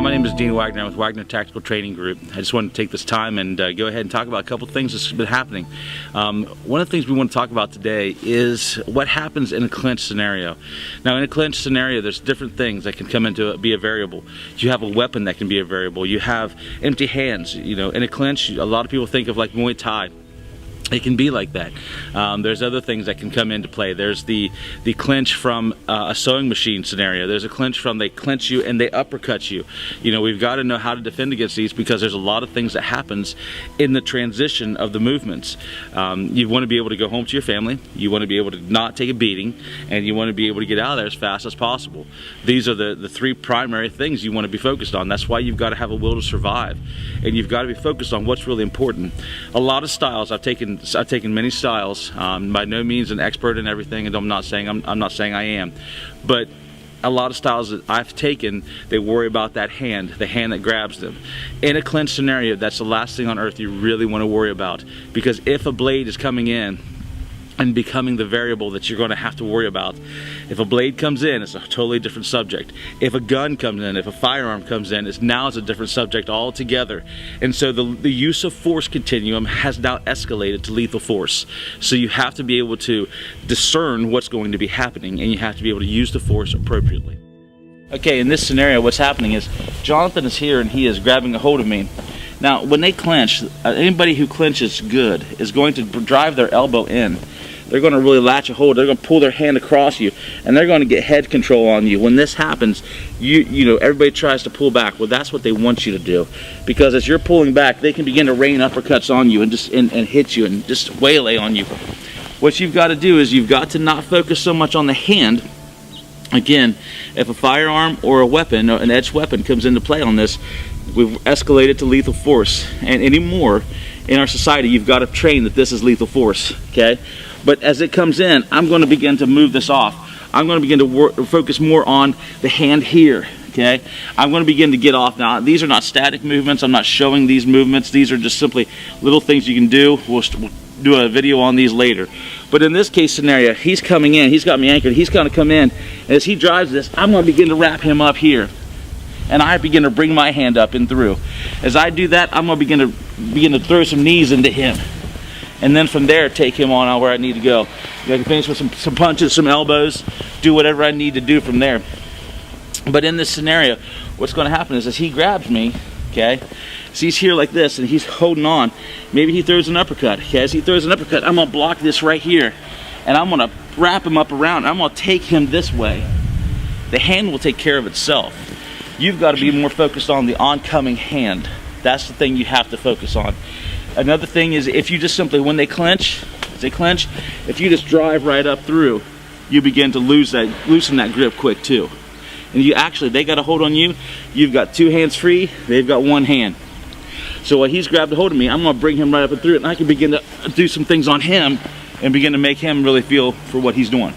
my name is Deane Wagner. I'm with Wagner Tactical Training Group. I just wanted to take this time and go ahead and talk about a couple things that's been happening. One of the things we want to talk about today is what happens in a clinch scenario. Now, in a clinch scenario, there's different things that can come into it, be a variable. You have a weapon that can be a variable. You have empty hands. You know, in a clinch, a lot of people think of like Muay Thai. It can be like that. There's other things that can come into play. There's the clinch from a sewing machine scenario. There's a clinch from they clinch you and they uppercut you. You know, we've got to know how to defend against these because there's a lot of things that happens in the transition of the movements. You want to be able to go home to your family. You want to be able to not take a beating, and you want to be able to get out of there as fast as possible. These are the three primary things you want to be focused on. That's why you've got to have a will to survive, and you've got to be focused on what's really important. A lot of styles I've taken many styles. By no means an expert in everything, and I'm not saying I am, but a lot of styles that I've taken, they worry about that hand, the hand that grabs them. In a clinch scenario, that's the last thing on earth you really want to worry about, because if a blade is coming in and becoming the variable that you're going to have to worry about. If a blade comes in, it's a totally different subject. If a gun comes in, if a firearm comes in, it's a different subject altogether. And so the use of force continuum has now escalated to lethal force. So you have to be able to discern what's going to be happening, and you have to be able to use the force appropriately. Okay, in this scenario, what's happening is Jonathan is here and he is grabbing a hold of me. Now, when they clinch, anybody who clinches good is going to drive their elbow in. They're going to really latch a hold. They're going to pull their hand across you, and they're going to get head control on you. When this happens, you know, everybody tries to pull back. Well, that's what they want you to do, because as you're pulling back, they can begin to rain uppercuts on you and just and hit you and just waylay on you. What you've got to do is you've got to not focus so much on the hand. Again, if a firearm or a weapon, or an edged weapon, comes into play on this, we've escalated to lethal force. And anymore in our society, you've got to train that this is lethal force. Okay. But as it comes in, I'm going to begin to move this off. I'm going to begin to focus more on the hand here, okay? I'm going to begin to get off. Now, these are not static movements. I'm not showing these movements. These are just simply little things you can do. We'll do a video on these later. But in this case scenario, he's coming in. He's got me anchored. He's going to come in. And as he drives this, I'm going to begin to wrap him up here. And I begin to bring my hand up and through. As I do that, I'm going to begin to throw some knees into him. And then from there, take him on where I need to go. I can finish with some punches, some elbows, do whatever I need to do from there. But in this scenario, what's going to happen is as he grabs me, okay, so he's here like this and he's holding on. Maybe he throws an uppercut. Okay, as he throws an uppercut, I'm going to block this right here. And I'm going to wrap him up around. I'm going to take him this way. The hand will take care of itself. You've got to be more focused on the oncoming hand. That's the thing you have to focus on. Another thing is if you just simply, when they clinch, if you just drive right up through, you begin to loosen that grip quick too. And they got a hold on you, you've got two hands free, they've got one hand. So while he's grabbed a hold of me, I'm going to bring him right up and through it, and I can begin to do some things on him and begin to make him really feel for what he's doing.